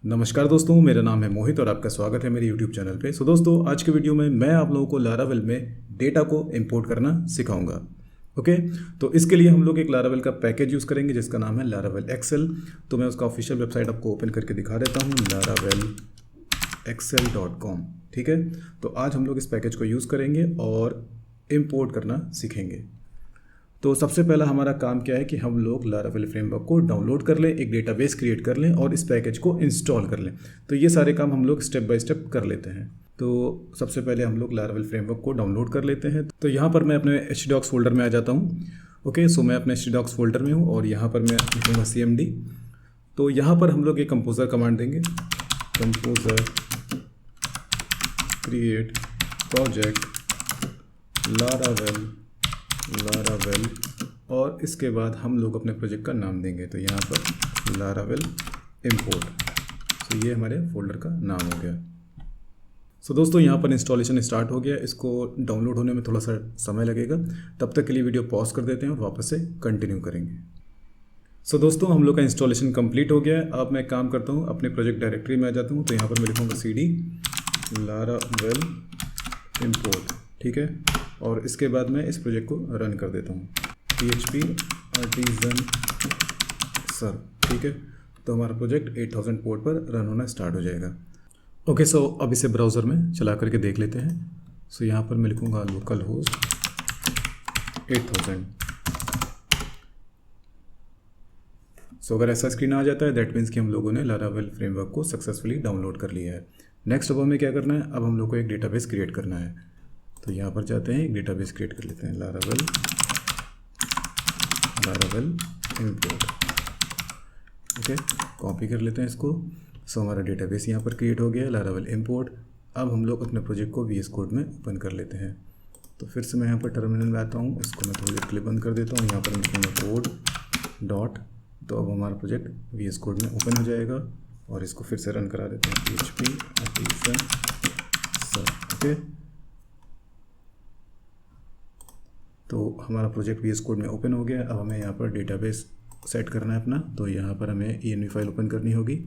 नमस्कार दोस्तों, मेरा नाम है मोहित और आपका स्वागत है मेरे YouTube चैनल पे। दोस्तों, आज के वीडियो में मैं आप लोगों को लारावेल में डेटा को इंपोर्ट करना सिखाऊंगा। ओके, तो इसके लिए हम लोग एक लारावेल का पैकेज यूज़ करेंगे जिसका नाम है लारावेल एक्सेल। तो मैं उसका ऑफिशियल वेबसाइट आपको ओपन करके दिखा देता हूँ, laravelexcel.com। ठीक है, तो आज हम लोग इस पैकेज को यूज़ करेंगे और इम्पोर्ट करना सीखेंगे। तो सबसे पहला हमारा काम क्या है कि हम लोग लारावेल फ्रेमवर्क को डाउनलोड कर लें, एक डेटाबेस क्रिएट कर लें और इस पैकेज को इंस्टॉल कर लें। तो ये सारे काम हम लोग स्टेप बाय स्टेप कर लेते हैं। तो सबसे पहले हम लोग लारावेल फ्रेमवर्क को डाउनलोड कर लेते हैं। तो यहाँ पर मैं अपने htdocs फोल्डर में आ जाता हूँ। ओके, सो मैं अपने htdocs फोल्डर में हूँ और यहाँ पर मैं लिखूँगा cmd। तो यहाँ पर हम लोग एक कंपोजर कमांड देंगे, कंपोजर क्रिएट प्रोजेक्ट लारावेल और इसके बाद हम लोग अपने प्रोजेक्ट का नाम देंगे। तो यहाँ पर लारावेल इंपोर्ट। तो ये हमारे फोल्डर का नाम हो गया। सो दोस्तों, यहाँ पर इंस्टॉलेशन स्टार्ट हो गया। इसको डाउनलोड होने में थोड़ा सा समय लगेगा, तब तक के लिए वीडियो पॉज कर देते हैं और वापस से कंटिन्यू करेंगे। सो दोस्तों, हम लोग का इंस्टॉलेशन कंप्लीट हो गया है। अब मैं काम करता हूँ, अपने प्रोजेक्ट डायरेक्टरी में आ जाता हूँ। तो यहाँ पर मैं लिखूँगा cd लारावेल इंपोर्ट। ठीक है, और इसके बाद मैं इस प्रोजेक्ट को रन कर देता हूँ, PHP आर्टिजन सर। ठीक है, तो हमारा प्रोजेक्ट 8000 पोर्ट पर रन होना स्टार्ट हो जाएगा। ओके, सो अब इसे ब्राउज़र में चला करके देख लेते हैं। सो यहाँ पर मैं लिखूँगा लोकल होस्ट 8000। सो अगर ऐसा स्क्रीन आ जाता है, दैट मीन्स कि हम लोगों ने लारावेल फ्रेमवर्क को सक्सेसफुली डाउनलोड कर लिया है। नेक्स्ट अब हमें क्या करना है, अब हम लोग को एक डेटाबेस क्रिएट करना है। तो यहाँ पर जाते हैं, एक डेटाबेस क्रिएट कर लेते हैं, लारावेल इंपोर्ट। ओके, कॉपी कर लेते हैं इसको। सो हमारा डेटाबेस यहाँ पर क्रिएट हो गया है, लारावेल इंपोर्ट। अब हम लोग अपने प्रोजेक्ट को VS कोड में ओपन कर लेते हैं। तो फिर से मैं यहाँ पर टर्मिनल में आता हूँ, इसको मैं थोड़ी देर के लिए बंद कर देता हूँ। यहाँ पर मैं लिखूँगा कोड डॉट। तो अब हमारा प्रोजेक्ट VS कोड में ओपन हो जाएगा और इसको फिर से रन करा देते हैं, PHP आर्टिजन सर। ओके, तो हमारा प्रोजेक्ट VS कोड में ओपन हो गया। अब हमें यहाँ पर डेटाबेस सेट करना है अपना। तो यहाँ पर हमें env फाइल ओपन करनी होगी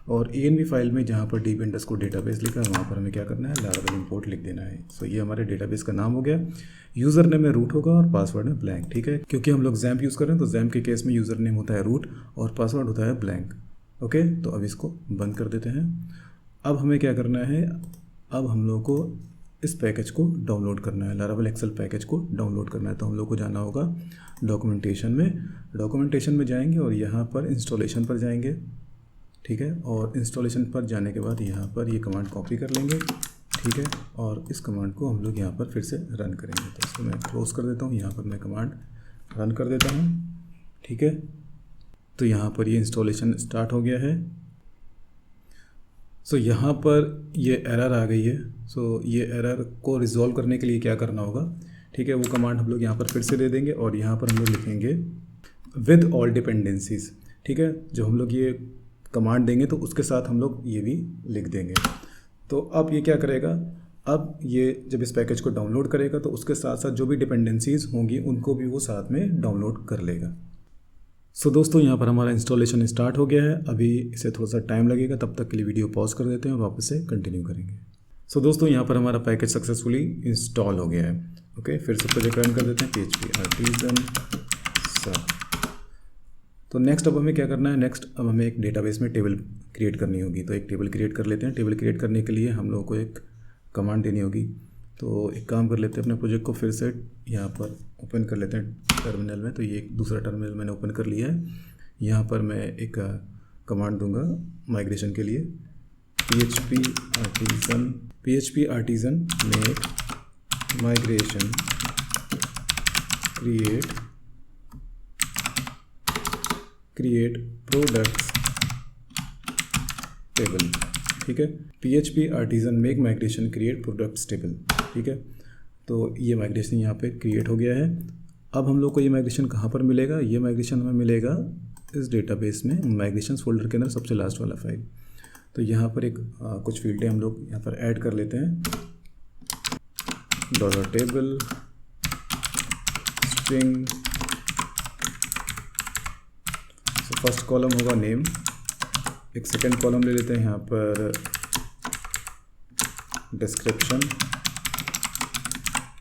और env फाइल में जहाँ पर db_database लिखा है वहाँ पर हमें क्या करना है, लारावेल इंपोर्ट लिख देना है। सो ये हमारे डेटाबेस का नाम हो गया। यूज़र नेम में रूट होगा और पासवर्ड में ब्लैंक। ठीक है, क्योंकि हम लोग XAMPP यूज़ कर रहे हैं तो XAMPP के केस में यूज़र नेम होता है रूट और पासवर्ड होता है ब्लैंक। ओके, तो अब इसको बंद कर देते हैं। अब हमें क्या करना है, अब हम लोग को इस पैकेज को डाउनलोड करना है, लारावेल एक्सेल पैकेज को डाउनलोड करना है। तो हम लोग को जाना होगा डॉक्यूमेंटेशन में जाएंगे और यहाँ पर इंस्टॉलेशन पर जाएंगे। ठीक है, और इंस्टॉलेशन पर जाने के बाद यहाँ पर ये कमांड कॉपी कर लेंगे। ठीक है, और इस कमांड को हम लोग यहाँ पर फिर से रन करेंगे। तो इसको मैं क्लोज कर देता हूँ, यहाँ पर मैं कमांड रन कर देता हूँ। ठीक है, तो यहाँ पर ये इंस्टॉलेशन स्टार्ट हो गया है। सो यहाँ पर ये एरर आ गई है। सो ये एरर को रिजॉल्व करने के लिए क्या करना होगा, ठीक है, वो कमांड हम लोग यहाँ पर फिर से दे देंगे और यहाँ पर हम लोग लिखेंगे विद ऑल डिपेंडेंसीज। ठीक है, जो हम लोग ये कमांड देंगे तो उसके साथ हम लोग ये भी लिख देंगे। तो अब ये क्या करेगा, अब ये जब इस पैकेज को डाउनलोड करेगा तो उसके साथ साथ जो भी डिपेंडेंसीज होंगी उनको भी वो साथ में डाउनलोड कर लेगा। सो दोस्तों, यहाँ पर हमारा इंस्टॉलेशन स्टार्ट हो गया है। अभी इसे थोड़ा सा टाइम लगेगा, तब तक के लिए वीडियो पॉज कर देते हैं और वापस से कंटिन्यू करेंगे। सो दोस्तों, यहाँ पर हमारा पैकेज सक्सेसफुली इंस्टॉल हो गया है। ओके, फिर से प्रोजेक्ट रन कर देते हैं, PHP आर्टिजन सर। तो नेक्स्ट अब हमें क्या करना है, नेक्स्ट अब हमें एक डेटाबेस में टेबल क्रिएट करनी होगी। तो एक टेबल क्रिएट कर लेते हैं। टेबल क्रिएट करने के लिए हम लोगों को एक कमांड देनी होगी। तो एक काम कर लेते हैं, अपने प्रोजेक्ट को फिर से यहाँ पर ओपन कर लेते हैं टर्मिनल में। तो ये एक दूसरा टर्मिनल मैंने ओपन कर लिया है। यहाँ पर मैं एक कमांड दूंगा माइग्रेशन के लिए, PHP artisan make migration create products table. ठीक है, PHP artisan make migration create products table. ठीक है, तो ये माइग्रेशन यहाँ पे क्रिएट हो गया है। अब हम लोग को ये माइग्रेशन कहाँ पर मिलेगा, ये माइग्रेशन हमें मिलेगा इस डेटाबेस में, माइग्रेशन फोल्डर के अंदर सबसे लास्ट वाला फाइल। तो यहाँ पर एक कुछ फील्डें हम लोग यहाँ पर ऐड कर लेते हैं, $table स्ट्रिंग। फर्स्ट कॉलम होगा नेम, एक सेकेंड कॉलम ले लेते हैं यहाँ पर डिस्क्रिप्शन,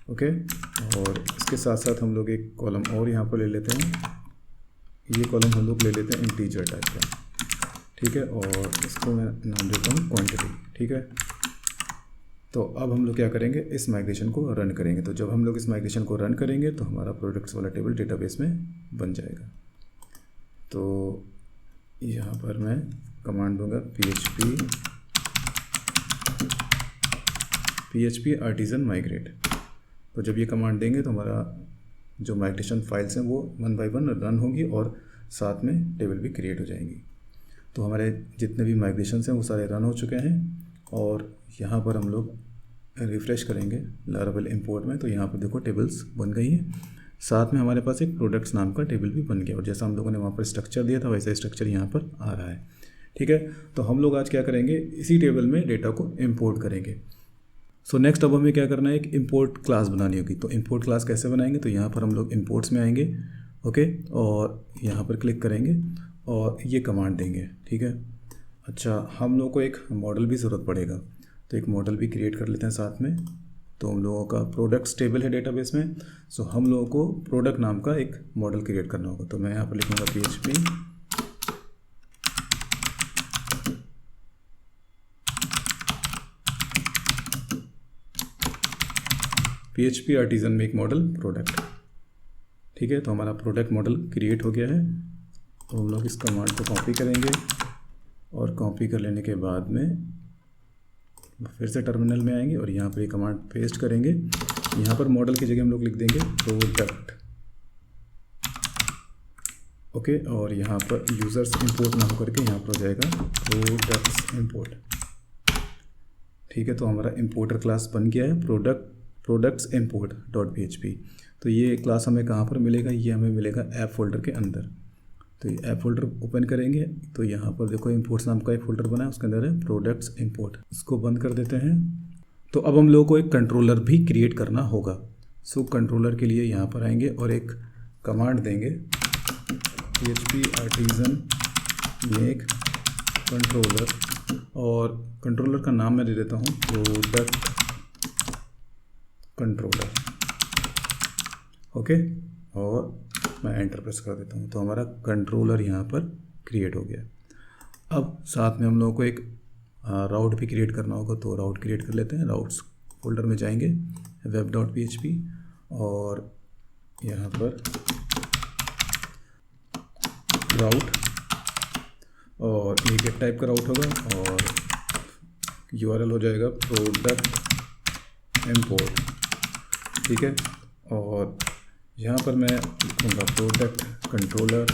ओके। और इसके साथ साथ हम लोग एक कॉलम और यहाँ पर ले लेते हैं, ये कॉलम हम लोग ले लेते हैं इंटीजर टाइप का, ठीक है। और इसको मैं नाम देता हूँ क्वांटिटी, ठीक है। तो अब हम लोग क्या करेंगे, इस माइग्रेशन को रन करेंगे। तो जब हम लोग इस माइग्रेशन को रन करेंगे तो हमारा प्रोडक्ट्स वाला टेबल डेटाबेस में बन जाएगा। तो यहाँ पर मैं कमांड दूंगा php artisan migrate। तो जब ये कमांड देंगे तो हमारा जो माइग्रेशन फाइल्स हैं वो 1 बाय 1 रन होंगी और साथ में टेबल भी क्रिएट हो जाएंगी। तो हमारे जितने भी माइग्रेशंस हैं वो सारे रन हो चुके हैं। और यहाँ पर हम लोग रिफ़्रेश करेंगे लारावेल इंपोर्ट में, तो यहाँ पर देखो टेबल्स बन गई हैं, साथ में हमारे पास एक प्रोडक्ट्स नाम का टेबल भी बन गया। और जैसा हम लोगों ने वहाँ पर स्ट्रक्चर दिया था वैसा स्ट्रक्चर यहाँ पर आ रहा है, ठीक है। तो हम लोग आज क्या करेंगे, इसी टेबल में डेटा को इम्पोर्ट करेंगे। सो नेक्स्ट अब हमें क्या करना है, एक इंपोर्ट क्लास बनानी होगी। तो इंपोर्ट क्लास कैसे बनाएंगे, तो यहाँ पर हम लोग इंपोर्ट्स में आएंगे, ओके, और यहाँ पर क्लिक करेंगे और ये कमांड देंगे, ठीक है। अच्छा, हम लोग को एक मॉडल भी ज़रूरत पड़ेगा, तो एक मॉडल भी क्रिएट कर लेते हैं साथ में। तो हम लोगों का प्रोडक्ट्स टेबल है डेटाबेस में, सो हम लोगों को प्रोडक्ट नाम का एक मॉडल क्रिएट करना होगा। तो मैं यहाँ पर लिखूँगा PHP artisan make model product, ठीक है। तो हमारा प्रोडक्ट मॉडल क्रिएट हो गया है। तो हम लोग इस कमांड को कॉपी करेंगे और कॉपी कर लेने के बाद में फिर से टर्मिनल में आएंगे और यहाँ पर ये कमांड पेस्ट करेंगे। यहाँ पर मॉडल की जगह हम लोग लिख देंगे प्रोडक्ट, ओके। और यहाँ पर यूज़र्स इंपोर्ट ना होकर के यहाँ पर हो जाएगा प्रोडक्ट्स इंपोर्ट, ठीक है। तो हमारा इंपोर्टर क्लास बन गया है प्रोडक्ट्स इंपोर्ट डॉट php। तो ये क्लास हमें कहाँ पर मिलेगा, ये हमें मिलेगा ऐप फोल्डर के अंदर। तो ये ऐप फोल्डर ओपन करेंगे तो यहाँ पर देखो इंपोर्ट्स नाम का एक फोल्डर बना है, उसके अंदर है प्रोडक्ट्स इंपोर्ट। इसको बंद कर देते हैं। तो अब हम लोगों को एक कंट्रोलर भी क्रिएट करना होगा। सो कंट्रोलर के लिए यहाँ पर आएंगे और एक कमांड देंगे php artisan मेक कंट्रोलर, और कंट्रोलर का नाम मैं दे देता हूँ प्रोडक्ट कंट्रोलर, ओके। और मैं एंटर प्रेस कर देता हूँ। तो हमारा कंट्रोलर यहाँ पर क्रिएट हो गया। अब साथ में हम लोगों को एक राउट भी क्रिएट करना होगा, तो राउट क्रिएट कर लेते हैं। राउट्स फोल्डर में जाएंगे, web.php, और यहाँ पर राउट, और ये गेट टाइप का राउट होगा और URL हो जाएगा प्रोडक्ट इंपोर्ट, ठीक है। और यहाँ पर मैं लिखूँगा प्रोडक्ट कंट्रोलर,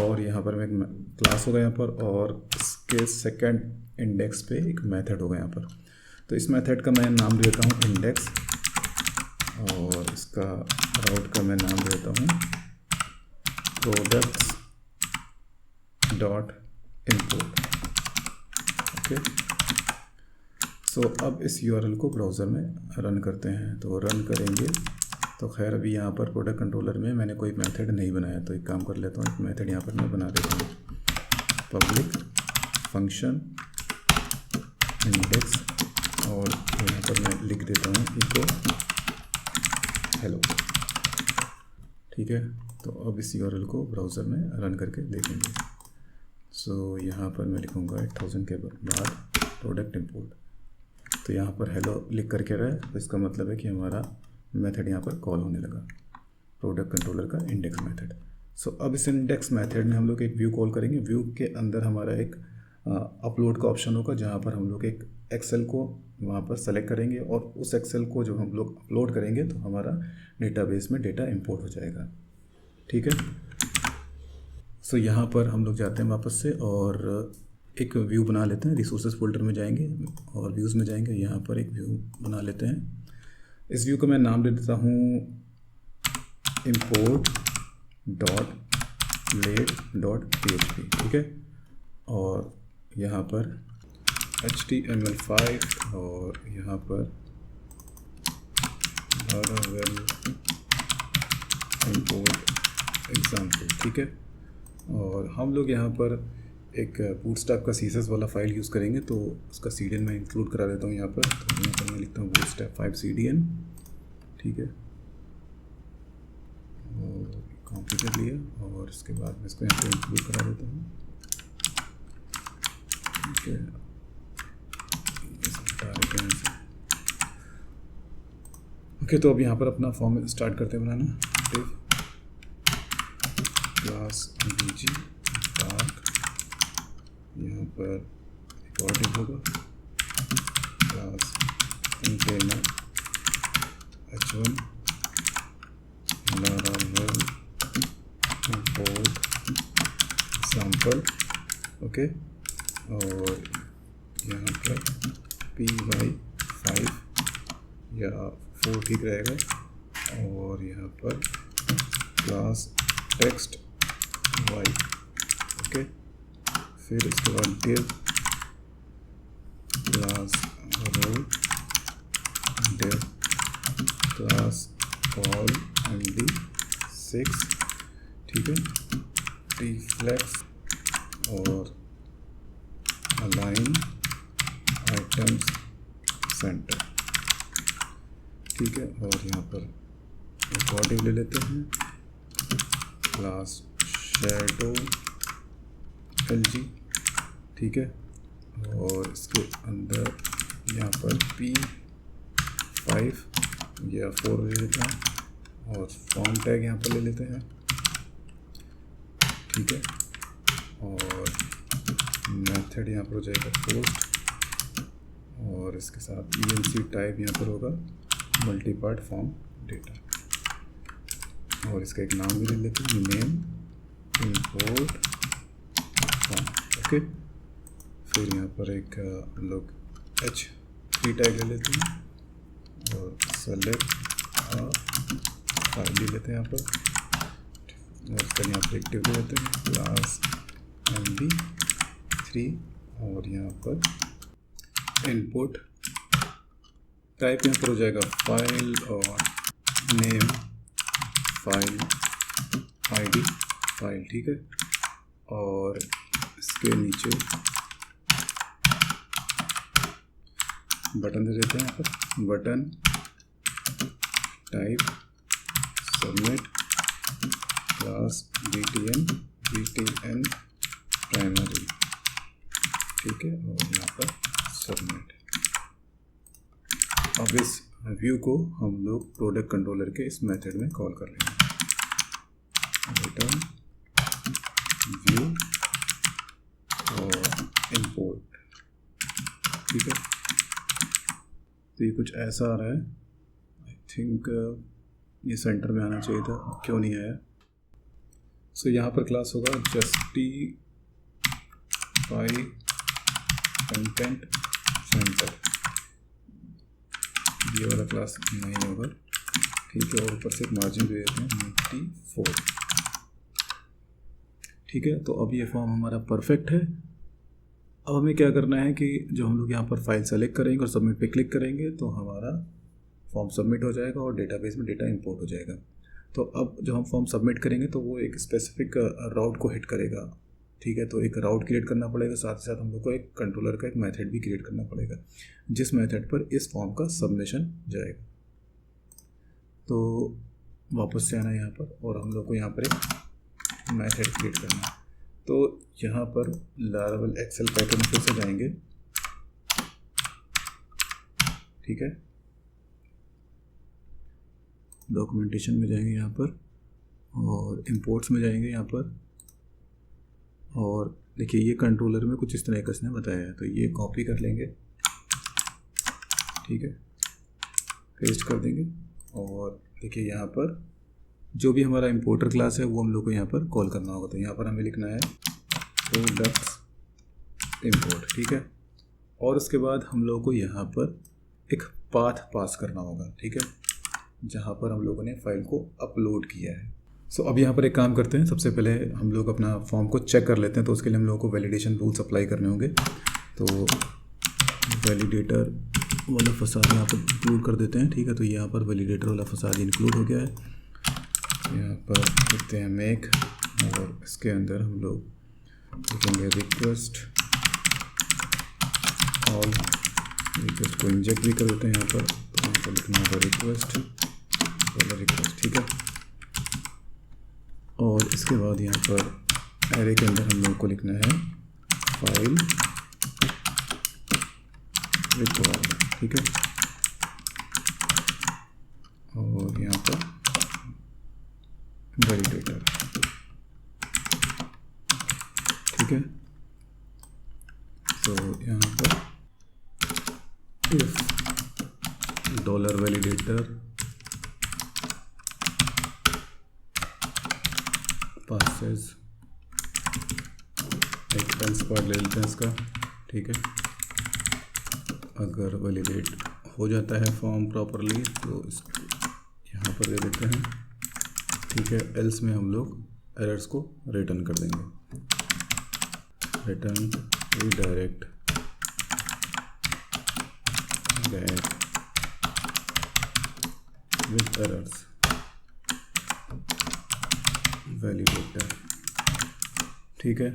और यहाँ पर मैं एक क्लास होगा यहाँ पर, और इसके सेकंड इंडेक्स पे एक मेथड होगा यहाँ पर। तो इस मेथड का मैं नाम देता हूँ इंडेक्स, और इसका राउट का मैं नाम देता हूँ प्रोडक्ट्स डॉट इंपोर्ट, ओके। सो अब इस URL को ब्राउज़र में रन करते हैं। तो रन करेंगे तो खैर अभी यहाँ पर प्रोडक्ट कंट्रोलर में मैंने कोई मेथड नहीं बनाया, तो एक काम कर लेता हूँ, एक मेथड यहाँ पर मैं बना देता हूँ, पब्लिक फंक्शन इंडेक्स, और यहाँ पर मैं लिख देता हूँ इको हेलो, ठीक है। तो अब इस URL को ब्राउज़र में रन करके देखेंगे। सो यहाँ पर मैं लिखूँगा 8000 के बाद प्रोडक्ट इंपोर्ट। तो यहाँ पर हेलो लिख करके रहा है, तो इसका मतलब है कि हमारा मेथड यहाँ पर कॉल होने लगा, प्रोडक्ट कंट्रोलर का इंडेक्स मेथड। सो अब इस इंडेक्स मेथड में हम लोग एक व्यू कॉल करेंगे। व्यू के अंदर हमारा एक अपलोड का ऑप्शन होगा, जहाँ पर हम लोग एक एक्सेल को वहाँ पर सेलेक्ट करेंगे, और उस एक्सेल को जब हम लोग अपलोड करेंगे तो हमारा डेटाबेस में डेटा इंपोर्ट हो जाएगा, ठीक है। सो यहाँ पर हम लोग जाते हैं वापस से और एक व्यू बना लेते हैं। रिसोर्सेज फोल्डर में जाएंगे और व्यूज़ में जाएंगे, यहाँ पर एक व्यू बना लेते हैं। इस व्यू को मैं नाम दे देता हूँ import .blade.php, ठीक है। और यहाँ पर HTML5 और यहाँ पर Laravel import example, ठीक है। और हम लोग यहाँ पर एक बूटस्ट्रैप का CSS वाला फाइल यूज़ करेंगे, तो उसका CDN मैं इंक्लूड करा देता हूँ यहाँ पर। तो यहाँ पर मैं लिखता हूँ बूटस्ट्रैप 5 CDN, ठीक है, और कॉपी कर लिया और इसके बाद मैं इसको यहाँ पर इंक्लूड करा देता हूँ, ठीक है। ओके, तो अब यहाँ पर अपना फॉर्म स्टार्ट करते हैं बनाना। div क्लास bg पार्क, यहाँ पर एक और div होगा class container h1 laravel import sample, okay, और यहाँ पर py5 या 4 ठीक रहेगा, और यहाँ पर क्लास टेक्स्ट y, ओके। फिर इसके बाद div class row, div class call md6, ठीक है, reflex और align items center, ठीक है। और यहाँ पर एक और div ले लेते हैं क्लास shadow lg, ठीक है, और इसके अंदर यहाँ पर p5 या 4 ले लेते हैं और फॉर्म टैग यहाँ पर ले लेते हैं, ठीक है, और मेथड यहाँ पर हो जाएगा पोस्ट, और इसके साथ ELC टाइप यहाँ पर होगा मल्टीपार्ट फॉर्म डेटा, और इसका एक नाम भी ले लेते हैं नेम इंपोर्ट फॉर्म, ओके। फिर यहाँ पर एक हम लोग h3 टैग ले लेते हैं और सेलेक्ट फाइल ले लेते हैं यहाँ पर, और इसका यहाँ पर एक div ले लेते हैं क्लास md3, और यहाँ पर इनपुट टाइप यहाँ पर हो जाएगा फाइल और नेम फाइल आईडी फाइल, ठीक है, और इसके नीचे बटन दे देते हैं यहाँ पर, button type submit class btn primary, ठीक है, और यहाँ पर सबमिट। अब इस व्यू को हम लोग प्रोडक्ट कंट्रोलर के इस मेथड में कॉल कर लेंगे, रिटर्न व्यू और इंपोर्ट, ठीक है। तो ये कुछ ऐसा आ रहा है, आई थिंक ये सेंटर में आना चाहिए था, क्यों नहीं आया। सो यहाँ पर क्लास होगा justify कंटेंट सेंसर, ये वाला क्लास नहीं होगा, ठीक है, और ऊपर से एक मार्जिन दे देते हैं 94, ठीक है। तो अब ये फॉर्म हमारा परफेक्ट है। अब हमें क्या करना है कि जो हम लोग यहाँ पर फाइल सेलेक्ट करेंगे और सबमिट पे क्लिक करेंगे तो हमारा फॉर्म सबमिट हो जाएगा और डेटाबेस में डेटा इंपोर्ट हो जाएगा। तो अब जब हम फॉर्म सबमिट करेंगे तो वो एक स्पेसिफिक राउट को हिट करेगा, ठीक है। तो एक राउट क्रिएट करना पड़ेगा, साथ ही साथ हम लोग को एक कंट्रोलर का एक मेथड भी क्रिएट करना पड़ेगा जिस मेथड पर इस फॉर्म का सबमिशन जाएगा। तो वापस से आना है यहाँ पर और हम लोग को यहाँ पर एक मेथड क्रिएट करना है। तो यहाँ पर लारावेल एक्सेल पैटर्न फिर से जाएंगे, ठीक है, डॉक्यूमेंटेशन में जाएंगे यहाँ पर और इंपोर्ट्स में जाएंगे यहाँ पर, और देखिए ये कंट्रोलर में कुछ इस तरह का इसने बताया है, तो ये कॉपी कर लेंगे, ठीक है, पेस्ट कर देंगे और देखिए यहाँ पर जो भी हमारा इंपोर्टर क्लास है वो हम लोग को यहाँ पर कॉल करना होगा। तो यहाँ पर हमें लिखना है प्रोडक्ट्स इंपोर्ट, ठीक है, और उसके बाद हम लोगों को यहाँ पर एक पाथ पास करना होगा, ठीक है, जहाँ पर हम लोगों ने फाइल को अपलोड किया है। सो अब यहाँ पर एक काम करते हैं, सबसे पहले हम लोग अपना फॉर्म को चेक कर लेते हैं। तो उसके लिए हम लोगों को वैलिडेशन रूल्स अप्लाई करने होंगे। तो वैलिडेटर वाला फसाद यहाँ पर इंक्लूड कर देते हैं, ठीक है। तो यहाँ पर वैलिडेटर वाला फसाद इंक्लूड हो गया है। यहाँ पर लिखते हैं मेक और इसके अंदर हम लोग लिखेंगे रिक्वेस्ट ऑल, रिक्वेस्ट को इंजेक्ट भी कर देते हैं यहाँ पर, तो यहाँ पर लिखना होगा रिक्वेस्ट रिक्वेस्ट, ठीक है। और इसके बाद यहाँ पर एरे के अंदर हम लोग को लिखना है फाइल रिक्वायर्ड, ठीक है। और यहाँ पर वैलिडेटर, ठीक है। तो यहाँ पर इफ $validator passes, एक एल्स पार्ट ले लेते हैं इसका, ठीक है। अगर वैलिडेट हो जाता है फॉर्म प्रॉपरली तो इसको यहाँ पर दे देते हैं, ठीक है। एल्स में हम लोग एरर्स को रिटर्न कर देंगे, return redirect back with errors validator, ठीक है।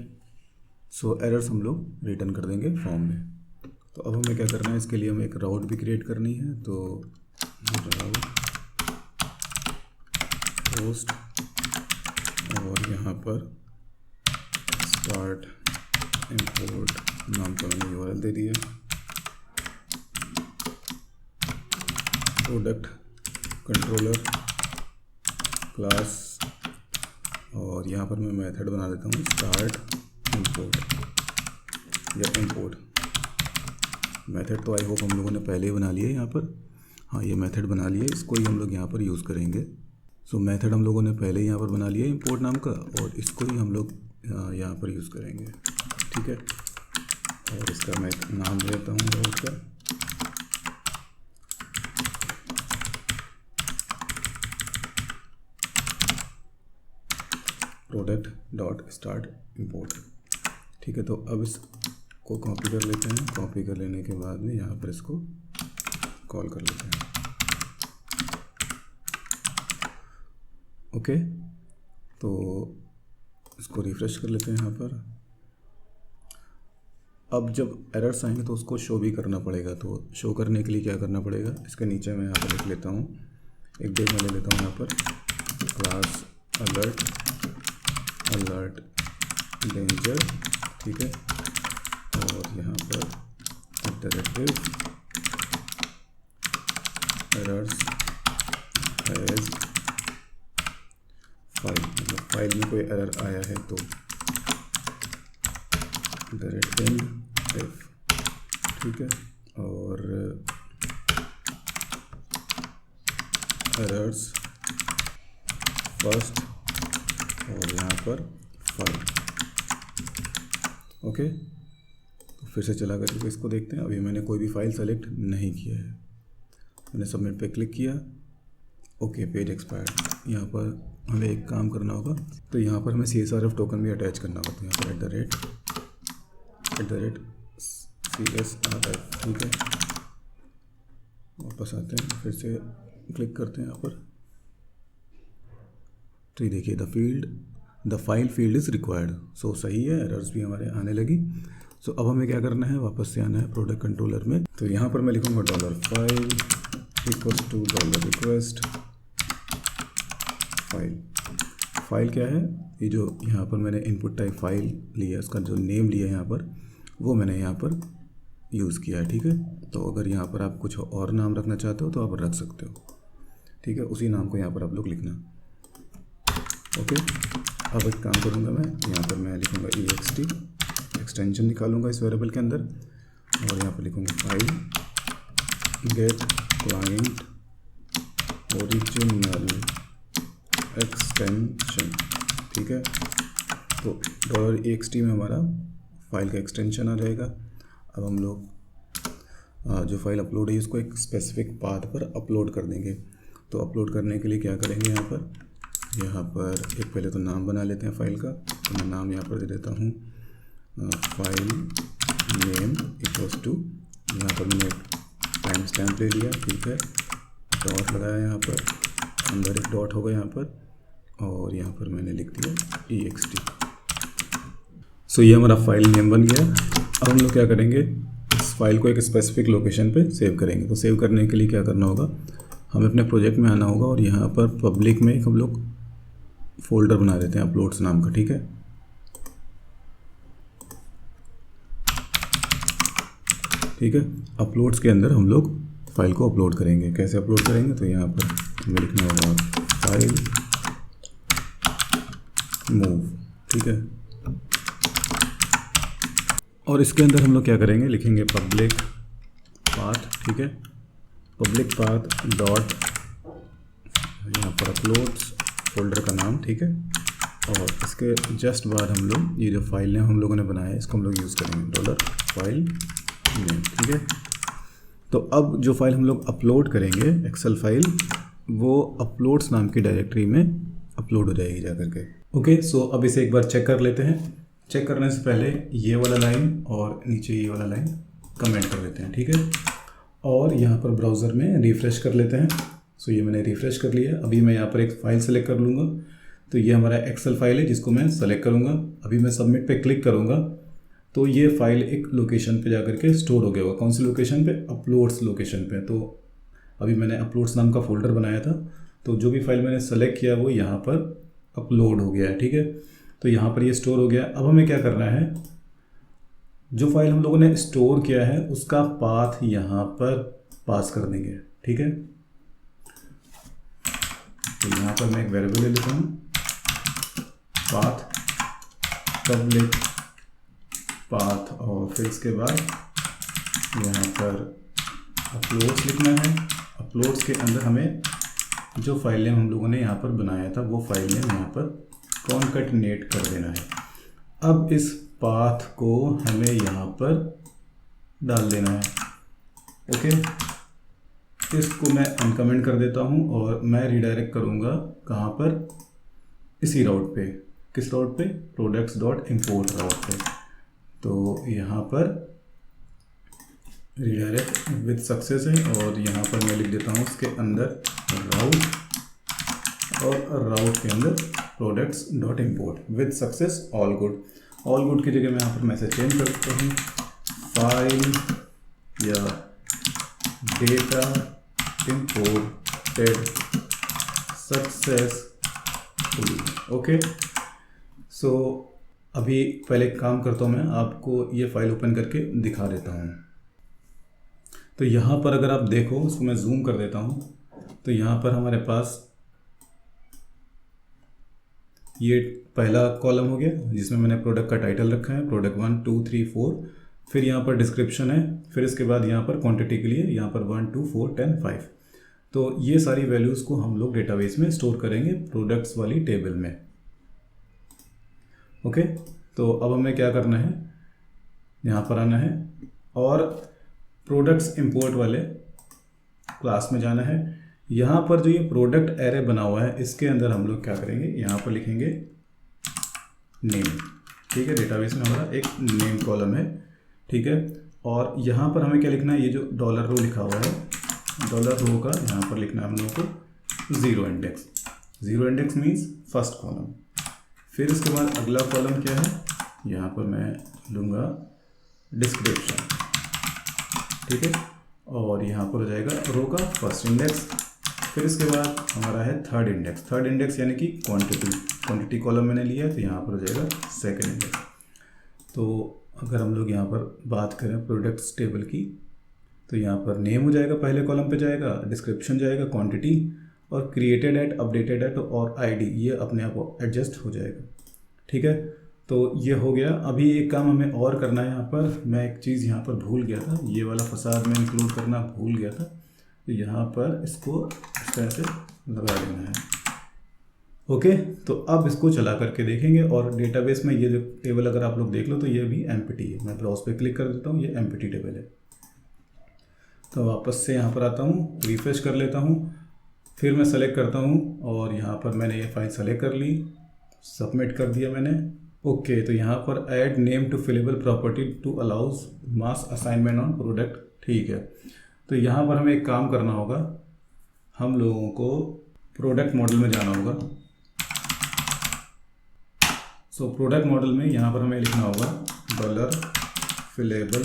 सो एरर्स हम लोग रिटर्न कर देंगे फॉर्म में। तो अब हमें क्या करना है, इसके लिए हमें एक राउट भी क्रिएट करनी है। तो राउट पोस्ट और यहाँ पर स्टार्ट इंपोर्ट नाम का मैंने यूआरएल दे दिया, प्रोडक्ट कंट्रोलर क्लास, और यहाँ पर मैं मेथड बना देता हूँ स्टार्ट इंपोर्ट या इंपोर्ट। मेथड तो आई होप हम लोगों ने पहले ही बना लिया है यहाँ पर, हाँ ये मेथड बना लिया, इसको ही हम लोग यहाँ पर यूज़ करेंगे। सो मेथड हम लोगों ने पहले ही यहाँ पर बना लिया इंपोर्ट नाम का, और इसको ही हम लोग यहाँ पर यूज़ करेंगे, ठीक है। और इसका मैं एक नाम दे देता हूँ रोड का, प्रोडक्ट डॉट स्टार्ट इंपोर्ट, ठीक है। तो अब इसको कॉपी कर लेते हैं, कॉपी कर लेने के बाद में यहाँ पर इसको कॉल कर लेते हैं, ओके। तो इसको रिफ्रेश कर लेते हैं यहाँ पर। अब जब एरर्स आएंगे तो उसको शो भी करना पड़ेगा, तो शो करने के लिए क्या करना पड़ेगा, इसके नीचे मैं यहाँ पर लिख लेता हूँ, एक डेमो ले लेता हूँ यहाँ पर, क्लास अलर्ट डेंजर, ठीक है। और यहाँ पर इटरेटिव एरर्स एज फाइल, मतलब फाइल में कोई एरर आया है तो डायरेक्ट एंड इफ, ठीक है। और एरर्स फर्स्ट और यहाँ पर फाइल, ओके। तो फिर से चला करके इसको देखते हैं। अभी मैंने कोई भी फाइल सेलेक्ट नहीं किया है, मैंने सबमिट पे क्लिक किया, ओके पेज एक्सपायर्ड। यहाँ पर हमें एक काम करना होगा, तो यहाँ पर हमें CSRF टोकन भी अटैच करना होगा, तो यहाँ पर @CSRF, ठीक है। वापस आते हैं, फिर से क्लिक करते हैं यहाँ पर, तो ये देखिए the file field is required, so सही है, एरर्स भी हमारे आने लगी। सो अब हमें क्या करना है, वापस से आना है प्रोडक्ट कंट्रोलर में। तो यहाँ पर मैं लिखूँगा $file = $request फाइल क्या है, ये जो यहाँ पर मैंने इनपुट टाइप फाइल लिया, उसका जो नेम लिया है यहाँ पर, वो मैंने यहाँ पर यूज़ किया है, ठीक है। तो अगर यहाँ पर आप कुछ और नाम रखना चाहते हो तो आप रख सकते हो, ठीक है। उसी नाम को यहाँ पर आप लोग लिखना, ओके। अब एक काम करूँगा मैं, यहाँ पर मैं लिखूँगा ext, एक्सटेंशन निकालूँगा इस वेरिएबल के अंदर, और यहाँ पर लिखूँगा file get client original extension, ठीक है। तो $ext में हमारा फाइल का एक्सटेंशन आ जाएगा। अब हम लोग जो फाइल अपलोड है उसको एक स्पेसिफिक पाथ पर अपलोड कर देंगे। तो अपलोड करने के लिए क्या करेंगे, यहाँ पर एक पहले तो नाम बना लेते हैं फाइल का। तो मैं नाम यहाँ पर दे देता हूँ फाइल नेम =, यहाँ पर मैंने टाइम स्टैम्प ले लिया, ठीक है। डॉट लगाया यहाँ पर, अंदर एक डॉट होगा यहाँ पर, और यहाँ पर मैंने लिख दिया ext। सो ये हमारा फाइल नेम बन गया। अब हम लोग क्या करेंगे, इस फाइल को एक स्पेसिफिक लोकेशन पे सेव करेंगे। तो सेव करने के लिए क्या करना होगा, हमें अपने प्रोजेक्ट में आना होगा और यहाँ पर पब्लिक में हम लोग फोल्डर बना देते हैं अपलोड्स नाम का, ठीक है। ठीक है, अपलोड्स के अंदर हम लोग फाइल को अपलोड करेंगे। कैसे अपलोड करेंगे, तो यहाँ पर हमें लिखना होगा फाइल मूव, ठीक है। और इसके अंदर हम लोग क्या करेंगे, लिखेंगे पब्लिक पाथ, ठीक है, पब्लिक पाथ डॉट यहाँ पर अपलोड्स फोल्डर का नाम, ठीक है। और इसके जस्ट बाद हम लोग ये जो फाइल नेम हम लोगों ने बनाया है इसको हम लोग यूज़ करेंगे $फाइल नेम, ठीक है। तो अब जो फाइल हम लोग अपलोड करेंगे एक्सेल फाइल, वो अपलोड्स नाम की डायरेक्टरी में अपलोड हो जाएगी जा करके। ओके, सो अब इसे एक बार चेक कर लेते हैं। चेक करने से पहले ये वाला लाइन और नीचे ये वाला लाइन कमेंट कर लेते हैं, ठीक है। और यहाँ पर ब्राउज़र में रिफ़्रेश कर लेते हैं। सो ये मैंने रिफ़्रेश कर लिया। अभी मैं यहाँ पर एक फ़ाइल सेलेक्ट कर लूँगा। तो ये हमारा एक्सेल फाइल है जिसको मैं सेलेक्ट करूँगा। अभी मैं सबमिट पे क्लिक करूँगा तो ये फाइल एक लोकेशन पे जाकर के स्टोर हो गया होगा। कौन सी लोकेशन पे, अपलोड्स लोकेशन पे। तो अभी मैंने अपलोड्स नाम का फ़ोल्डर बनाया था, तो जो भी फाइल मैंने सेलेक्ट किया वो यहाँ पर अपलोड हो गया है, ठीक है। तो यहाँ पर ये स्टोर हो गया। अब हमें क्या करना है, जो फाइल हम लोगों ने स्टोर किया है उसका पाथ यहाँ पर पास कर देंगे, ठीक है। तो यहाँ पर मैं एक वेरिएबल ले लेता हूँ, पाथ पब्लिक पाथ, और फिर इसके बाद यहाँ पर अपलोड्स लिखना है। अपलोड्स के अंदर हमें जो फाइल नेम हम लोगों ने यहाँ पर बनाया था वो फाइल नेम यहाँ पर कॉन्कैटिनेट कर देना है। अब इस पाथ को हमें यहाँ पर डाल देना है। ओके, इसको मैं अनकमेंट कर देता हूँ और मैं रिडायरेक्ट करूँगा कहाँ पर, इसी राउट पे। किस राउट पे, products.import राउट पे। तो यहाँ पर रिडायरेक्ट विद सक्सेस है और यहाँ पर मैं लिख देता हूँ उसके अंदर राउट, और राउट के अंदर products.import with success all good. All good की जगह मैं यहाँ पर मैसेज चेंज कर सकता हूँ, फाइल या डेटा इंपोर्टेड सक्सेसफुली। ओके, सो अभी पहले एक काम करता हूँ, मैं आपको ये फाइल ओपन करके दिखा देता हूँ। तो यहाँ पर अगर आप देखो, उसको मैं जूम कर देता हूँ, तो यहाँ पर हमारे पास ये पहला कॉलम हो गया जिसमें मैंने प्रोडक्ट का टाइटल रखा है, प्रोडक्ट 1 2 3 4। फिर यहाँ पर डिस्क्रिप्शन है, फिर इसके बाद यहाँ पर क्वांटिटी के लिए यहाँ पर 1 2 4 10 5। तो ये सारी वैल्यूज़ को हम लोग डेटाबेस में स्टोर करेंगे प्रोडक्ट्स वाली टेबल में। ओके, तो अब हमें क्या करना है, यहाँ पर आना है और प्रोडक्ट्स इंपोर्ट वाले क्लास में जाना है। यहाँ पर जो ये प्रोडक्ट एरे बना हुआ है इसके अंदर हम लोग क्या करेंगे, यहाँ पर लिखेंगे नेम, ठीक है। डेटाबेस में हमारा एक नेम कॉलम है, ठीक है। और यहाँ पर हमें क्या लिखना है, ये जो डॉलर रो लिखा हुआ है, डॉलर रो का यहाँ पर लिखना है हम लोग को zero index. Zero index means first column. फिर इसके बाद अगला कॉलम क्या है, यहाँ पर मैं लूँगा डिस्क्रिप्शन, ठीक है। और यहाँ पर हो जाएगा रो का फर्स्ट इंडेक्स। फिर इसके बाद हमारा है थर्ड इंडेक्स। थर्ड इंडेक्स यानी कि क्वांटिटी कॉलम मैंने लिया है, तो यहाँ पर हो जाएगा सेकंड इंडेक्स। तो अगर हम लोग यहाँ पर बात करें प्रोडक्ट्स टेबल की, तो यहाँ पर नेम हो जाएगा, पहले कॉलम पे जाएगा, डिस्क्रिप्शन जाएगा, क्वांटिटी, और क्रिएटेड एट, अपडेटेड एट और आईडी ये अपने आप एडजस्ट हो जाएगा, ठीक है। तो ये हो गया। अभी एक काम हमें और करना है, यहाँ पर मैं एक चीज़ यहाँ पर भूल गया था, ये वाला फसाद में इंक्लूड करना भूल गया था। तो यहाँ पर इसको इस तरह से लगा देना है। ओके, तो अब इसको चला करके देखेंगे और डेटाबेस में ये जो टेबल अगर आप लोग देख लो तो ये भी एम्प्टी है। मैं ब्राउज पे क्लिक कर देता हूँ, ये एम्प्टी टेबल है। तो वापस से यहाँ पर आता हूँ, रिफ्रेश कर लेता हूँ, फिर मैं सेलेक्ट करता हूँ और यहाँ पर मैंने ये फाइल सेलेक्ट कर ली, सबमिट कर दिया मैंने। ओके, तो यहाँ पर add name to fillable property to allows mass assignment on product, ठीक है। तो यहाँ पर हमें एक काम करना होगा, हम लोगों को प्रोडक्ट मॉडल में जाना होगा। सो प्रोडक्ट मॉडल में यहाँ पर हमें लिखना होगा डॉलर फिलेबल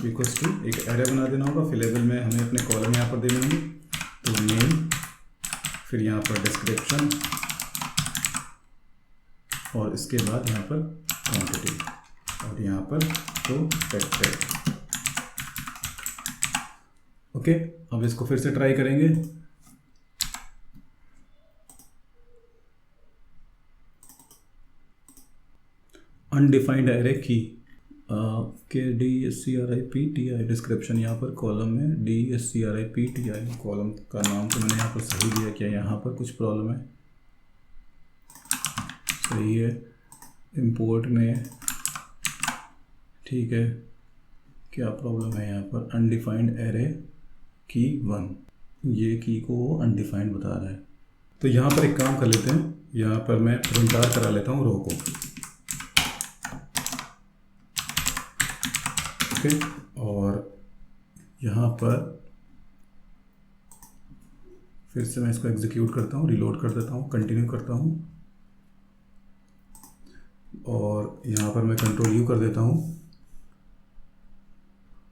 इक्वल्स टू, एक एरे बना देना होगा। फिलेबल में हमें अपने कॉलम यहाँ पर देने होंगे, तो नेम, फिर यहाँ पर डिस्क्रिप्शन, और इसके बाद यहाँ पर क्वांटिटी, और यहाँ पर प्रोटेक्टेड। ओके, अब इसको फिर से ट्राई करेंगे। अनडिफाइंड एरे की के DSCRIPTI डिस्क्रिप्शन, यहाँ पर कॉलम में DSCRIPTI, कॉलम का नाम तो मैंने यहाँ पर सही दिया, क्या यहाँ पर कुछ प्रॉब्लम है? सही है। इंपोर्ट में ठीक है, क्या प्रॉब्लम है यहाँ पर? अनडिफाइंड एरे की 1, ये की को अनडिफाइंड बता रहा है। तो यहाँ पर एक काम कर लेते हैं, यहाँ पर मैं प्रिंट आउट करा लेता हूँ रो को। ओके, और यहाँ पर फिर से मैं इसको एग्जीक्यूट करता हूँ, रिलोड कर देता हूँ, कंटिन्यू करता हूँ, और यहाँ पर मैं कंट्रोल U कर देता हूँ।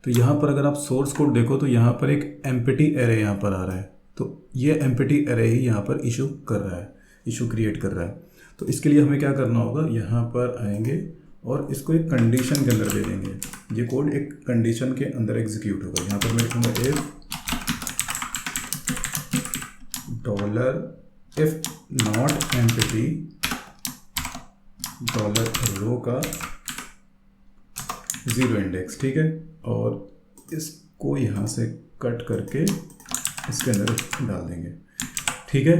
तो यहाँ पर अगर आप सोर्स कोड देखो तो यहाँ पर एक एम्प्टी एरे यहाँ पर आ रहा है, तो ये एम्प्टी एरे ही यहाँ पर इशू कर रहा है, इशू क्रिएट कर रहा है। तो इसके लिए हमें क्या करना होगा, यहाँ पर आएंगे और इसको एक कंडीशन के अंदर दे देंगे। ये कोड एक कंडीशन के अंदर एग्जीक्यूट होगा। यहाँ पर मैं लिखूँगा इफ नॉट एम्प्टी $रो का 0 इंडेक्स, ठीक है, और इसको यहाँ से कट करके इसके अंदर डाल देंगे, ठीक है।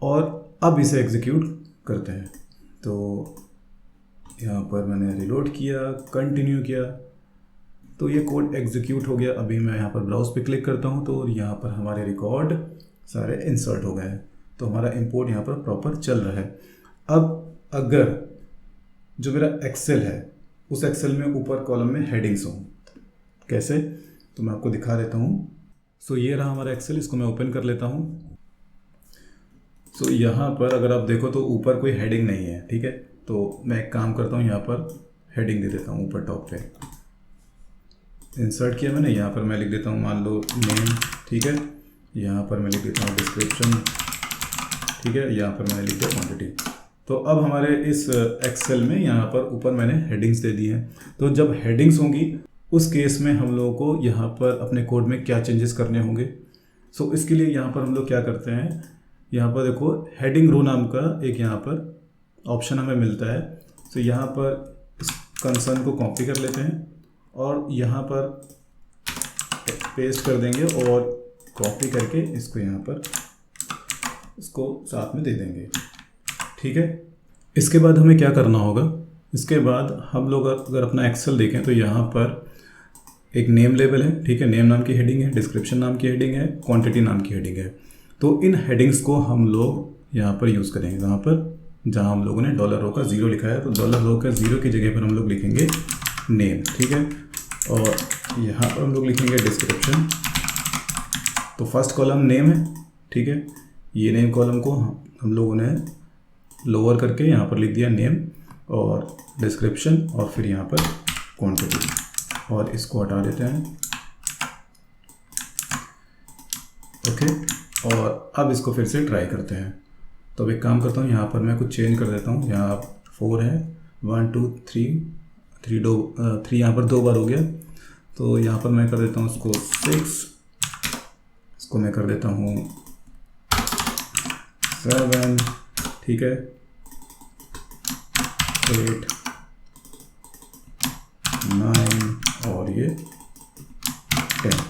और अब इसे एग्जीक्यूट करते हैं। तो यहाँ पर मैंने रिलोड किया, कंटिन्यू किया, तो ये कोड एग्जीक्यूट हो गया। अभी मैं यहाँ पर ब्राउज पे क्लिक करता हूँ तो यहाँ पर हमारे रिकॉर्ड सारे इंसर्ट हो गए हैं, तो हमारा इंपोर्ट यहाँ पर प्रॉपर चल रहा है। अब अगर जो मेरा एक्सेल है उस एक्सेल में ऊपर कॉलम में हेडिंग्स हों, कैसे, तो मैं आपको दिखा देता हूँ। सो ये रहा हमारा एक्सेल, इसको मैं ओपन कर लेता हूँ। सो यहाँ पर अगर आप देखो तो ऊपर कोई हेडिंग नहीं है, ठीक है। तो मैं एक काम करता हूँ, यहाँ पर हेडिंग दे देता हूँ ऊपर टॉप पे। इंसर्ट किया मैंने, यहाँ पर मैं लिख देता हूँ मान लो नेम, ठीक है। यहाँ पर मैं लिख देता हूँ डिस्क्रिप्शन, ठीक है। यहाँ पर मैंने लिख दिया क्वांटिटी। तो अब हमारे इस एक्सेल में यहाँ पर ऊपर मैंने हेडिंग्स दे दी हैं। तो जब हेडिंग्स होंगी उस केस में हम लोगों को यहाँ पर अपने कोड में क्या चेंजेस करने होंगे। सो इसके लिए यहाँ पर हम लोग क्या करते हैं, यहाँ पर देखो हेडिंग रो नाम का एक यहाँ पर ऑप्शन हमें मिलता है। तो यहाँ पर इस कंसर्न को कॉपी कर लेते हैं और यहाँ पर पेस्ट कर देंगे और कॉपी करके इसको यहाँ पर इसको साथ में दे देंगे, ठीक है। इसके बाद हमें क्या करना होगा, इसके बाद हम लोग अगर अपना एक्सेल देखें तो यहाँ पर एक नेम लेबल है, ठीक है। नेम नाम की हेडिंग है, डिस्क्रिप्शन नाम की हेडिंग है, क्वांटिटी नाम की हेडिंग है। तो इन हेडिंग्स को हम लोग यहाँ पर यूज़ करेंगे। यहाँ पर जहाँ हम लोगों ने $रो का 0 लिखा है तो $रो का 0 की जगह पर हम लोग लिखेंगे नेम, ठीक है। और यहाँ पर हम लोग लिखेंगे डिस्क्रिप्शन। तो फर्स्ट कॉलम नेम है, ठीक है। ये नेम कॉलम को हम लोगों ने लोअर करके यहाँ पर लिख दिया नेम और डिस्क्रिप्शन और फिर यहाँ पर क्वांटिटी, और इसको हटा देते हैं, ओके। और अब इसको फिर से ट्राई करते हैं। तो अब एक काम करता हूँ, यहाँ पर मैं कुछ चेंज कर देता हूँ। यहाँ 4 है, 1 2 3 यहाँ पर 2 बार हो गया। तो यहाँ पर मैं कर देता हूँ इसको 6, इसको मैं कर देता हूँ 7, ठीक है, 8 9 और ये 10,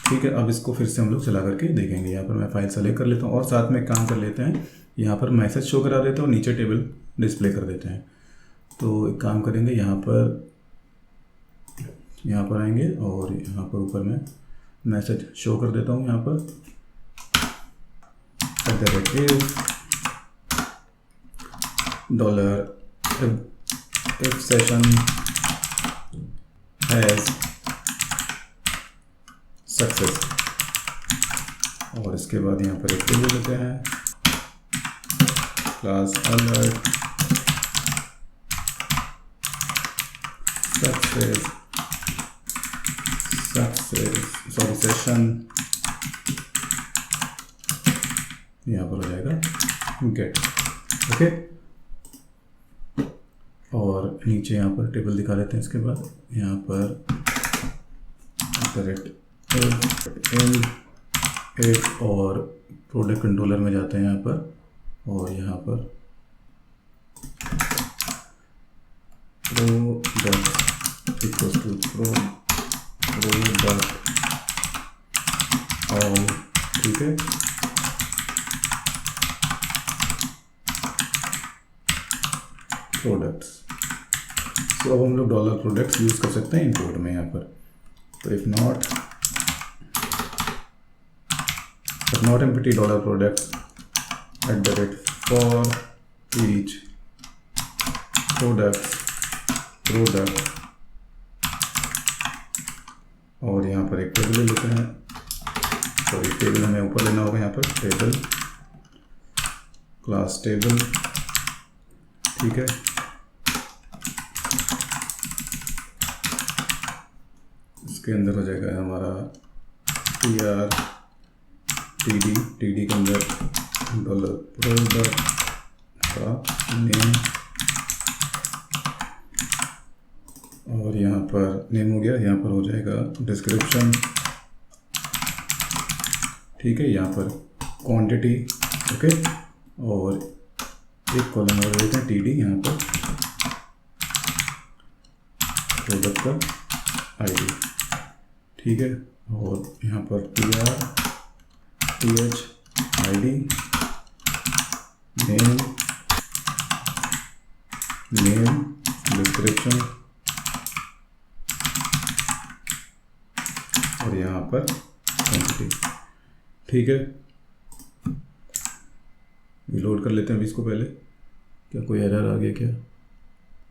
ठीक है। अब इसको फिर से हम लोग चला करके देखेंगे। यहाँ पर मैं फाइल सेलेक्ट कर लेता हूँ और साथ में काम कर लेते हैं, यहाँ पर मैसेज शो करा देते हैं और नीचे टेबल डिस्प्ले कर देते हैं। तो एक काम करेंगे, यहाँ पर आएंगे और यहाँ पर ऊपर में मैसेज शो कर देता हूँ। यहाँ पर $if session has सक्सेस, और इसके बाद यहाँ पर एक टेबल लेते हैं, क्लास अलर्ट सेशन यहाँ पर हो जाएगा गेट। ओके, और नीचे यहाँ पर टेबल दिखा लेते हैं। इसके बाद यहाँ पर एक और प्रोडक्ट कंट्रोलर में जाते हैं यहाँ पर, और यहाँ पर product equals to product all. ठीक है, प्रोडक्ट्स। तो अब हम लोग डॉलर प्रोडक्ट्स यूज़ कर सकते हैं इंपोर्ट में यहाँ पर। तो if not empty dollar products @ for each product, और यहाँ पर एक टेबल ले लेते हैं। सॉरी, टेबल हमें ऊपर लेना होगा, यहाँ पर टेबल क्लास टेबल। ठीक है, इसके अंदर हो जाएगा हमारा टी डी के अंदर डॉलर प्रोडक्ट का नेम, और यहाँ पर नेम हो गया। यहाँ पर हो जाएगा डिस्क्रिप्शन। ठीक है, यहाँ पर क्वांटिटी। ओके, और एक कॉलम और देते हैं टी डी, यहाँ पर प्रोडक्ट का आईडी। ठीक है, और यहाँ पर TH ID नेम डिस्क्रिप्शन, और यहाँ पर क्वांटिटी। ठीक है, ये लोड कर लेते हैं अभी इसको। पहले क्या कोई एरर आ गया क्या?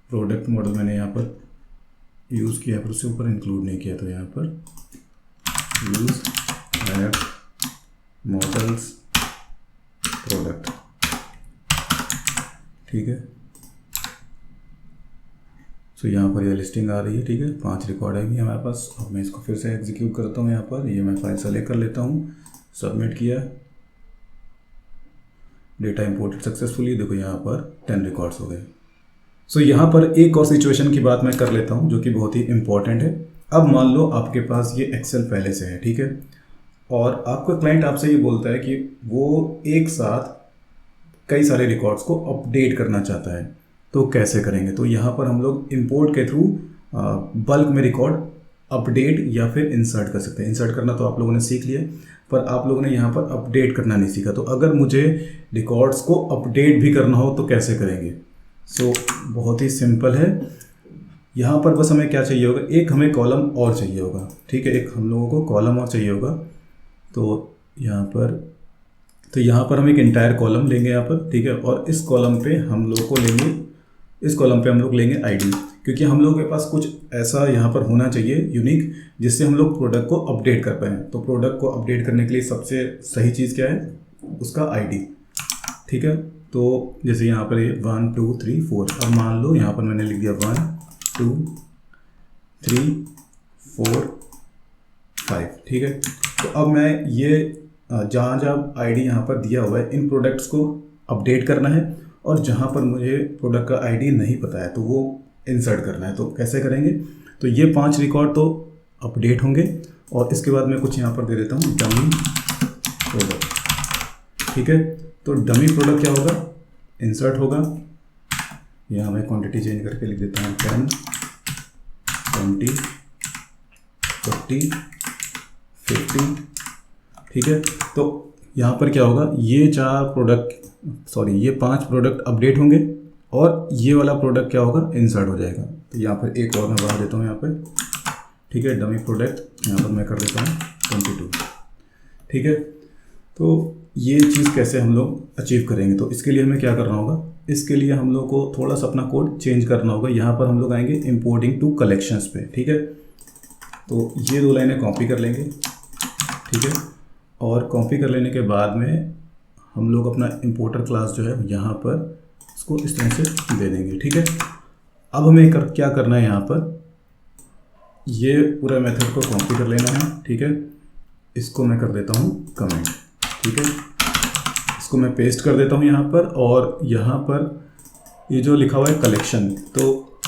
प्रोडक्ट मॉडल मैंने यहाँ पर यूज़ किया पर उससे ऊपर इंक्लूड नहीं किया, तो यहाँ पर यूज़ ऐड मॉडल्स प्रोडक्ट। ठीक है, सो यहाँ पर ये लिस्टिंग आ रही है। ठीक है, 5 रिकॉर्ड आएंगी हमारे पास। अब मैं इसको फिर से एग्जीक्यूट करता हूँ। यहाँ पर ये मैं फाइल सेलेक्ट कर लेता हूँ, सबमिट किया, डेटा इंपोर्टेड सक्सेसफुली। देखो यहाँ पर 10 रिकॉर्ड्स हो गए। सो यहाँ पर एक और सिचुएशन की बात मैं कर लेता हूँ जो कि बहुत ही इंपॉर्टेंट है। अब मान लो आपके पास ये एक्सेल पहले से है, ठीक है, और आपका क्लाइंट आपसे ये बोलता है कि वो एक साथ कई सारे रिकॉर्ड्स को अपडेट करना चाहता है, तो कैसे करेंगे? तो यहाँ पर हम लोग इंपोर्ट के थ्रू बल्क में रिकॉर्ड अपडेट या फिर इंसर्ट कर सकते हैं। इंसर्ट करना तो आप लोगों ने सीख लिया, पर आप लोगों ने यहाँ पर अपडेट करना नहीं सीखा। तो अगर मुझे रिकॉर्ड्स को अपडेट भी करना हो तो कैसे करेंगे? सो बहुत ही सिंपल है। यहाँ पर बस हमें क्या चाहिए होगा, एक हमें कॉलम और चाहिए होगा। ठीक है, एक हम लोगों को कॉलम और चाहिए होगा। तो यहाँ पर हम एक इंटायर कॉलम लेंगे यहाँ पर, ठीक है, और इस कॉलम पे हम लोग लेंगे आईडी, क्योंकि हम लोगों के पास कुछ ऐसा यहाँ पर होना चाहिए यूनिक, जिससे हम लोग प्रोडक्ट को अपडेट कर पाएँ। तो प्रोडक्ट को अपडेट करने के लिए सबसे सही चीज़ क्या है? उसका आईडी। ठीक है, तो जैसे यहाँ पर 1 2 3 4, अब मान लो यहाँ पर मैंने लिख दिया 1 2 3 4 5। ठीक है, तो अब मैं ये जहाँ आईडी यहाँ पर दिया हुआ है, इन प्रोडक्ट्स को अपडेट करना है, और जहाँ पर मुझे प्रोडक्ट का आईडी नहीं पता है तो वो इंसर्ट करना है। तो कैसे करेंगे? तो ये 5 रिकॉर्ड तो अपडेट होंगे, और इसके बाद मैं कुछ यहाँ पर दे देता हूँ डमी प्रोडक्ट। ठीक है, तो डमी प्रोडक्ट क्या होगा? इंसर्ट होगा। यहाँ मैं क्वांटिटी चेंज करके लिख देता हूँ 10 20 40 50। ठीक है, तो यहाँ पर क्या होगा, ये 5 प्रोडक्ट अपडेट होंगे, और ये वाला प्रोडक्ट क्या होगा? इंसर्ट हो जाएगा। तो यहाँ पर एक और मैं बढ़ा देता हूँ यहाँ पर। ठीक है, डमी प्रोडक्ट यहाँ पर मैं कर देता हूँ 22। ठीक है, तो ये चीज़ कैसे हम लोग अचीव करेंगे? तो इसके लिए हमें क्या करना होगा? इसके लिए हम लोग को थोड़ा सा अपना कोड चेंज करना होगा। यहाँ पर हम लोग आएंगे इंपोर्टिंग टू कलेक्शंस पे। ठीक है, तो ये 2 लाइनें कॉपी कर लेंगे। ठीक है, और कॉपी कर लेने के बाद में हम लोग अपना इंपोर्टर क्लास जो है यहाँ पर इसको इस तरह से दे देंगे। ठीक है, अब हमें क्या करना है, यहाँ पर ये पूरा मेथड को कॉपी कर लेना है, ठीक है। इसको मैं कर देता हूँ कमेंट, ठीक है। इसको मैं पेस्ट कर देता हूँ यहाँ पर, और यहाँ पर ये जो लिखा हुआ है कलेक्शन, तो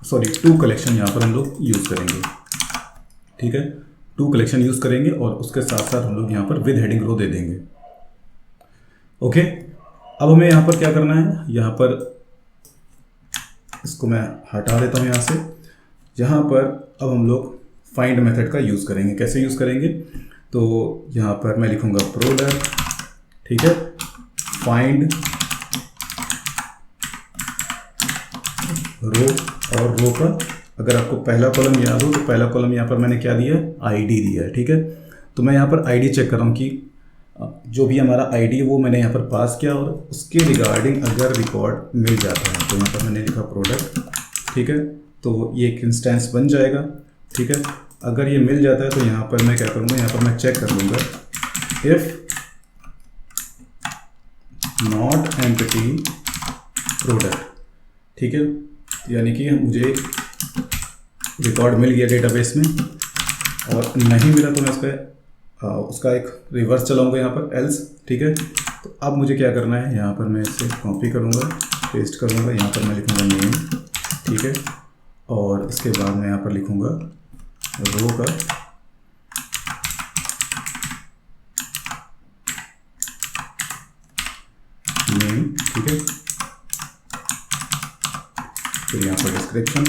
सॉरी 2 कलेक्शन यहाँ पर हम लोग यूज़ करेंगे, ठीक है। 2 कलेक्शन यूज़ करेंगे और उसके साथ साथ हम लोग यहाँ पर विद हेडिंग रो दे देंगे। ओके, अब हमें यहाँ पर क्या करना है, यहाँ पर इसको मैं हटा देता हूँ यहाँ से। यहाँ पर अब हम लोग फाइंड मेथड का यूज़ करेंगे। कैसे यूज़ करेंगे, तो यहाँ पर मैं लिखूँगा प्रोडक्ट, ठीक है, फाइंड रो, और रो का अगर आपको पहला कॉलम याद हो तो पहला कॉलम यहाँ पर मैंने क्या दिया है, आईडी दिया है, ठीक है। तो मैं यहाँ पर आईडी चेक कर रहा हूँ कि जो भी हमारा आईडी है वो मैंने यहाँ पर पास किया, और उसके रिगार्डिंग अगर रिकॉर्ड मिल जाता है तो यहाँ पर मैंने लिखा प्रोडक्ट, ठीक है। तो ये एक इंस्टेंस बन जाएगा, ठीक है। अगर ये मिल जाता है तो यहाँ पर मैं क्या करूँगा, यहाँ पर मैं चेक कर लूँगा इफ़ नॉट एम्प्टी प्रोडक्ट, ठीक है। यानी कि मुझे रिकॉर्ड मिल गया डेटाबेस में, और नहीं मिला तो मैं इस पर उसका एक रिवर्स चलाऊंगा यहाँ पर एल्स, ठीक है। तो अब मुझे क्या करना है, यहाँ पर मैं इसे कॉपी करूँगा, पेस्ट करूँगा, यहाँ पर मैं लिखूँगा नेम, ठीक है। और इसके बाद मैं यहाँ पर लिखूँगा रो का नेम, ठीक है। फिर यहाँ पर डिस्क्रिप्शन,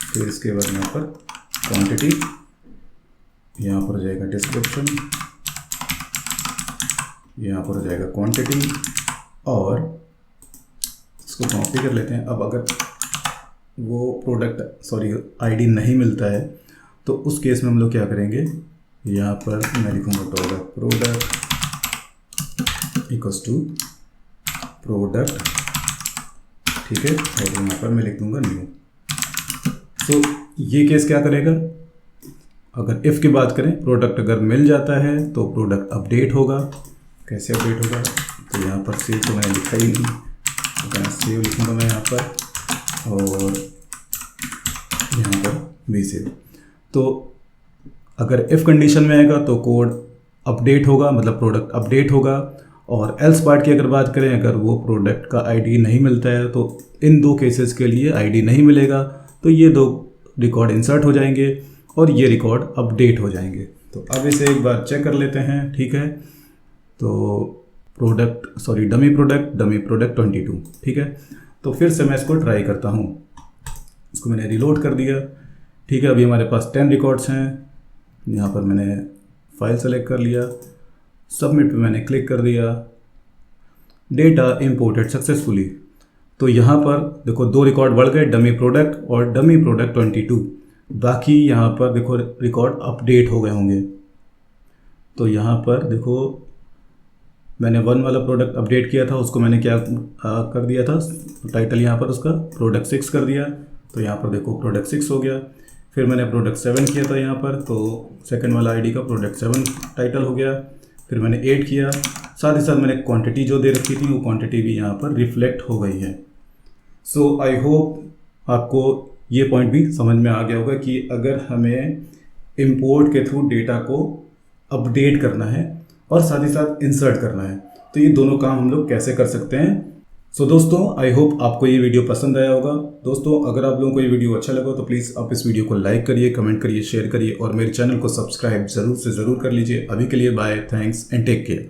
फिर इसके बाद यहाँ पर क्वांटिटी, यहाँ पर हो जाएगा डिस्क्रिप्शन, यहाँ पर हो जाएगा क्वांटिटी, और इसको कॉपी कर लेते हैं। अब अगर वो प्रोडक्ट आईडी नहीं मिलता है तो उस केस में हम लोग क्या करेंगे, यहाँ पर मैं लिखूँगा प्रोडक्ट इक्वल्स टू प्रोडक्ट, ठीक है। और यहाँ पर मैं लिख दूँगा न्यू। तो ये केस क्या करेगा, अगर इफ़ की बात करें, प्रोडक्ट अगर मिल जाता है तो प्रोडक्ट अपडेट होगा। कैसे अपडेट होगा, तो यहाँ पर सेव तो मैंने लिखा ही नहीं, तो मैं सेव लिखूँगा मैं यहाँ पर, और यहाँ पर भी सेव। तो अगर इफ़ कंडीशन में आएगा तो कोड अपडेट होगा, मतलब प्रोडक्ट अपडेट होगा। और एल्स पार्ट की अगर बात करें, अगर वो प्रोडक्ट का आईडी नहीं मिलता है तो इन 2 केसेस के लिए आईडी नहीं मिलेगा, तो ये 2 रिकॉर्ड इंसर्ट हो जाएंगे और ये रिकॉर्ड अपडेट हो जाएंगे। तो अब इसे एक बार चेक कर लेते हैं, ठीक है। तो डमी प्रोडक्ट 22, ठीक है। तो फिर से मैं इसको ट्राई करता हूँ। इसको मैंने रिलोड कर दिया, ठीक है। अभी हमारे पास 10 रिकॉर्ड्स हैं। यहाँ पर मैंने फाइल सेलेक्ट कर लिया, सबमिट पे मैंने क्लिक कर दिया, डेटा इंपोर्टेड सक्सेसफुली। तो यहाँ पर देखो 2 रिकॉर्ड बढ़ गए, डमी प्रोडक्ट और डमी प्रोडक्ट 22। बाकी यहाँ पर देखो रिकॉर्ड अपडेट हो गए होंगे। तो यहाँ पर देखो मैंने 1 वाला प्रोडक्ट अपडेट किया था, उसको मैंने क्या कर दिया था, टाइटल यहाँ पर उसका प्रोडक्ट 6 कर दिया। तो यहाँ पर देखो प्रोडक्ट 6 हो गया। फिर मैंने प्रोडक्ट 7 किया था यहाँ पर, तो सेकंड वाला आईडी का प्रोडक्ट 7 टाइटल हो गया। फिर मैंने 8 किया, साथ ही साथ मैंने क्वांटिटी जो दे रखी थी वो क्वांटिटी भी यहाँ पर रिफ्लेक्ट हो गई है। सो आई होप आपको ये पॉइंट भी समझ में आ गया होगा कि अगर हमें इंपोर्ट के थ्रू डेटा को अपडेट करना है और साथ ही साथ इंसर्ट करना है, तो ये दोनों काम हम लोग कैसे कर सकते हैं। सो दोस्तों, आई होप आपको ये वीडियो पसंद आया होगा। दोस्तों, अगर आप लोगों को ये वीडियो अच्छा लगा तो प्लीज़ आप इस वीडियो को लाइक करिए, कमेंट करिए, शेयर करिए और मेरे चैनल को सब्सक्राइब ज़रूर से ज़रूर कर लीजिए। अभी के लिए bye, thanks and take care.